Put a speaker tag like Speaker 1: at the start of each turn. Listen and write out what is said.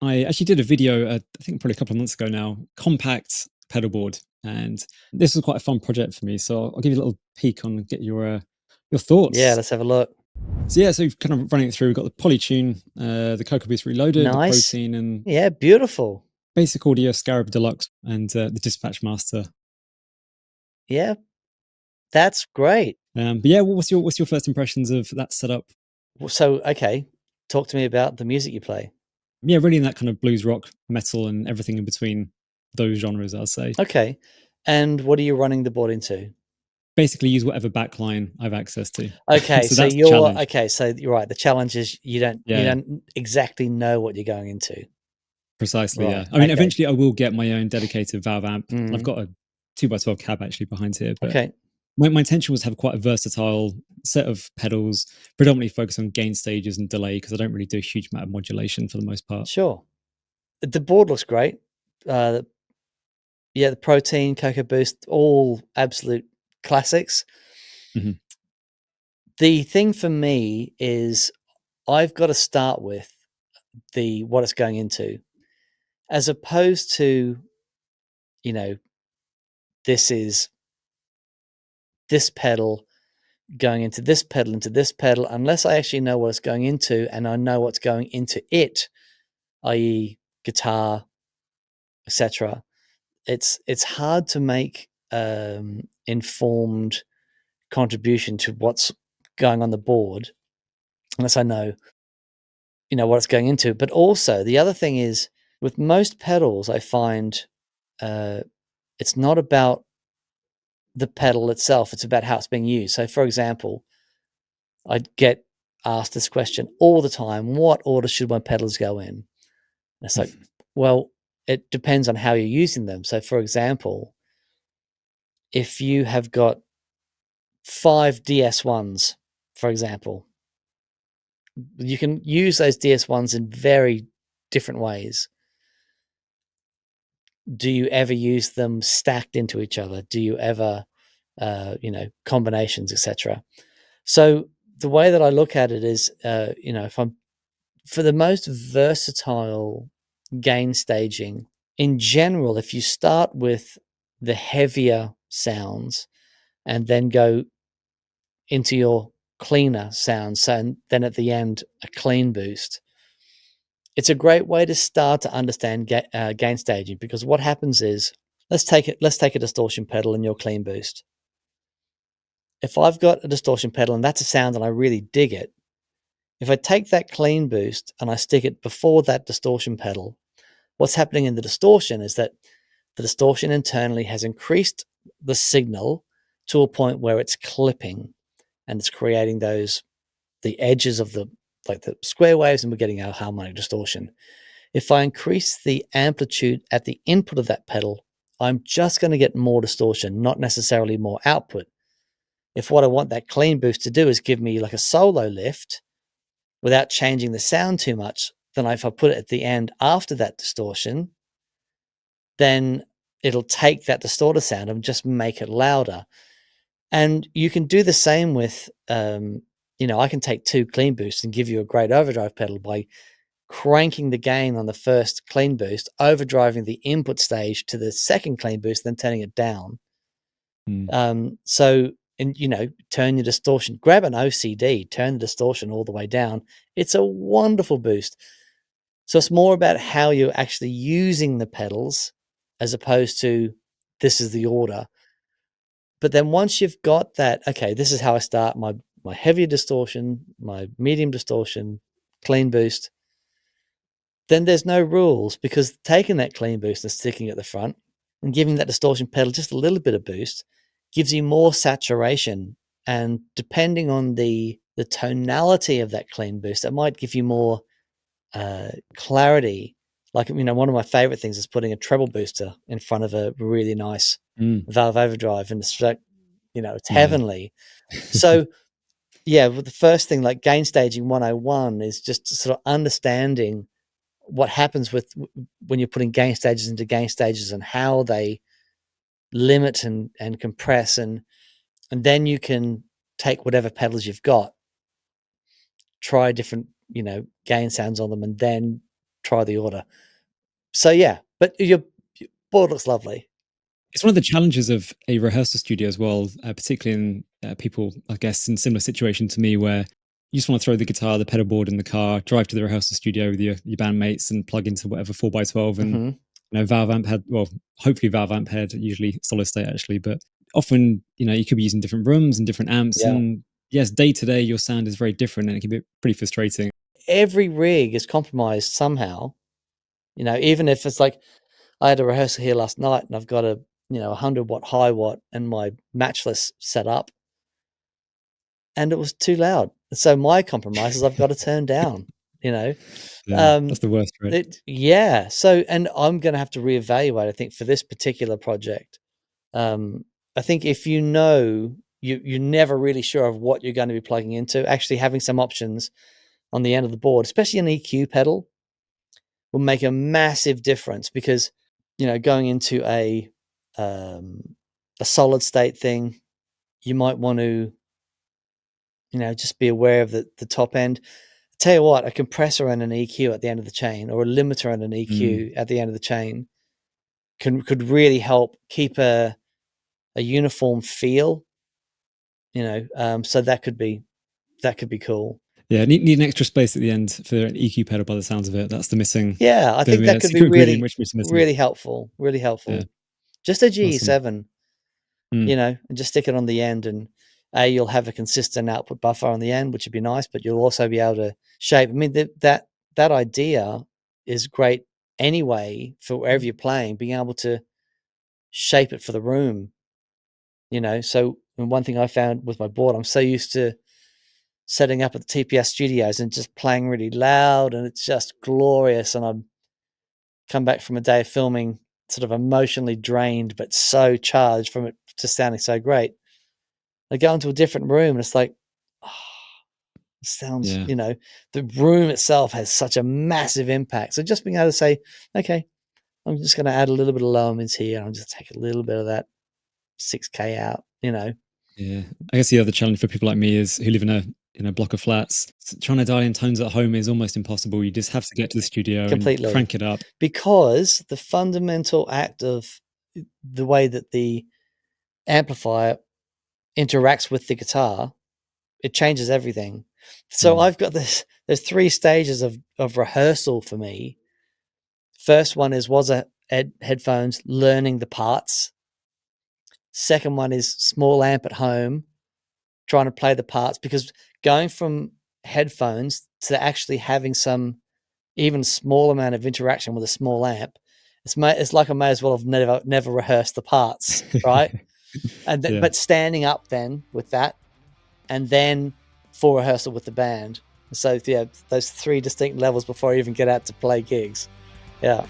Speaker 1: I actually did a video, I think probably a couple of months ago now, compact pedalboard, and this was quite a fun project for me. So I'll give you a little peek on get your
Speaker 2: Yeah,
Speaker 1: thoughts.
Speaker 2: let's have a look.
Speaker 1: So yeah, so kind of running it through, we've got the Polytune, the Cocoa Boost Reloaded, the
Speaker 2: Nice.
Speaker 1: Protein, and
Speaker 2: Yeah, beautiful.
Speaker 1: Basic Audio Scarab Deluxe, and the Dispatch Master.
Speaker 2: Yeah, that's great.
Speaker 1: But yeah, what's your first impressions of that setup?
Speaker 2: So, okay, talk to me about the music you play.
Speaker 1: Yeah, really in that kind of blues rock, metal, and everything in between those genres, I'll say.
Speaker 2: Okay, and what are you running the board into?
Speaker 1: Basically, use whatever backline I've access to.
Speaker 2: Okay,
Speaker 1: So
Speaker 2: so
Speaker 1: that's the
Speaker 2: you're
Speaker 1: challenge.
Speaker 2: okay, so you're right. The challenge is you
Speaker 1: Yeah,
Speaker 2: don't exactly know what you're going into.
Speaker 1: precisely. Yeah.
Speaker 2: Right.
Speaker 1: I mean,
Speaker 2: Okay.
Speaker 1: eventually, I will get my own dedicated valve amp. And I've
Speaker 2: Mm.
Speaker 1: got a 2x12 cab actually behind here, but
Speaker 2: Okay.
Speaker 1: my intention was to have quite a versatile set of pedals, predominantly focus on gain stages and delay because I don't really do a huge amount of modulation for the most part.
Speaker 2: Sure. The board looks great. Uh, yeah, the Protein, Cocoa Boost, all absolute classics.
Speaker 1: Mhm.
Speaker 2: The thing for me is I've got to start with the what it's going into, as opposed to, you know, this is this pedal going into this pedal into this pedal, unless I actually know what it's going into and I know what's going into it, i.e., guitar, etc. It's hard to make informed contribution to what's going on the board unless I know what it's going into. But also the other thing is with most pedals, I find uh, it's not about the pedal itself; it's about how it's being used. So, for example, I get asked this question all the time: what order should my pedals go in? And it's like, well, it depends on how you're using them. So, for example, if you have got 5 DS1s, for example, you can use those DS1s in very different ways. Do you ever use them stacked into each other? Do you ever, combinations, etc.? So the way that I look at it is, if I'm for the most versatile gain staging in general, if you start with the heavier sounds and then go into your cleaner sounds, and then at the end a clean boost, it's a great way to start to understand gain staging, because what happens is, let's take a distortion pedal in your clean boost. If I've got a distortion pedal and that's a sound and I really dig it, if I take that clean boost and I stick it before that distortion pedal, what's happening in the distortion is that the distortion internally has increased the signal to a point where it's clipping and it's creating the edges of the square waves, and we're getting our harmonic distortion. If I increase the amplitude at the input of that pedal, I'm just going to get more distortion, not necessarily more output. If what I want that clean boost to do is give me like a solo lift without changing the sound too much, then if I put it at the end after that distortion, then it'll take that distorted sound and just make it louder. And you can do the same with, I can take 2 clean boosts and give you a great overdrive pedal by cranking the gain on the first clean boost, overdriving the input stage to the second clean boost, then turning it down.
Speaker 1: Mm.
Speaker 2: Turn your distortion, grab an OCD, turn the distortion all the way down. It's a wonderful boost. So it's more about how you're actually using the pedals as opposed to this is the order. But then once you've got that, okay, this is how I start my heavier distortion, my medium distortion, clean boost, then there's no rules, because taking that clean boost and sticking it at the front and giving that distortion pedal just a little bit of boost gives you more saturation. And depending on the tonality of that clean boost, it might give you more clarity. Like, one of my favorite things is putting a treble booster in front of a really nice
Speaker 1: Mm.
Speaker 2: valve overdrive, and it's like, it's
Speaker 1: Yeah.
Speaker 2: heavenly. So yeah, the first thing, like gain staging 101, is just sort of understanding what happens with when you're putting gain stages into gain stages and how they limit and compress, and then you can take whatever pedals you've got, try different gain sounds on them, and then try the order. So yeah, but your board looks lovely.
Speaker 1: It's one of the challenges of a rehearsal studio as well, particularly in people, I guess, in similar situation to me, where you just want to throw the guitar, the pedal board in the car, drive to the rehearsal studio with your bandmates, and plug into whatever 4x12. And
Speaker 2: Hmm.
Speaker 1: Valve amp head, well, hopefully Valve amp head, usually solid state actually, but often you could be using different rooms and different amps,
Speaker 2: Yeah.
Speaker 1: and yes, day to day your sound is very different, and it can be pretty frustrating.
Speaker 2: Every rig is compromised somehow. Even if it's like I had a rehearsal here last night and I've got a 100-watt high watt and my matchless set up, and it was too loud. So my compromise is I've got to turn down. You know,
Speaker 1: Yeah,
Speaker 2: um,
Speaker 1: that's the worst, right?
Speaker 2: yeah. So, and I'm going to have to reevaluate. I think for this particular project, I think if you're never really sure of what you're going to be plugging into, actually having some options on the end of the board, especially an EQ pedal, will make a massive difference because going into a solid state thing, you might want to just be aware of the top end. Tell you what, a compressor and an EQ at the end of the chain, or a limiter and an
Speaker 1: Mm.
Speaker 2: EQ at the end of the chain, could really help keep a uniform feel. So that could be cool.
Speaker 1: Yeah, need an extra space at the end for an EQ pedal by the sounds of it. That's the missing
Speaker 2: Yeah, I think that could be
Speaker 1: secret ingredient
Speaker 2: really,
Speaker 1: which is missing.
Speaker 2: really helpful. Really
Speaker 1: Yeah,
Speaker 2: helpful. Just a
Speaker 1: awesome.
Speaker 2: GE7,
Speaker 1: Mm,
Speaker 2: and just stick it on the end, and you'll have a consistent output buffer on the end, which would be nice, but you'll also be able to shape. I mean, that idea is great anyway for wherever you're playing, being able to shape it for the room. So one thing I found with my board, I'm so used to setting up at the TPS studios and just playing really loud, and it's just glorious. And I'm come back from a day of filming sort of emotionally drained, but so charged from it just sounding so great. I go into a different room and it's like, oh, it sounds,
Speaker 1: yeah,
Speaker 2: the room itself has such a massive impact. So just being able to say, okay, I'm just going to add a little bit of low mids here. And I'll just take a little bit of that 6K out.
Speaker 1: yeah. I guess the other challenge for people like me is who live in a block of flats. Trying to dial in tones at home is almost impossible. You just have to get to the studio and
Speaker 2: Completely.
Speaker 1: crank it up.
Speaker 2: Because the fundamental act of the way that the amplifier interacts with the guitar, it changes everything. So
Speaker 1: Mm,
Speaker 2: I've got there's 3 stages of rehearsal for me. First one was headphones, learning the parts. Second one is small amp at home, trying to play the parts, because going from headphones to actually having some even small amount of interaction with a small amp, it's like I may as well have never rehearsed the parts, right? And
Speaker 1: yeah,
Speaker 2: but standing up then with that, and then full rehearsal with the band. So yeah, those 3 distinct levels before I even get out to play gigs. Yeah.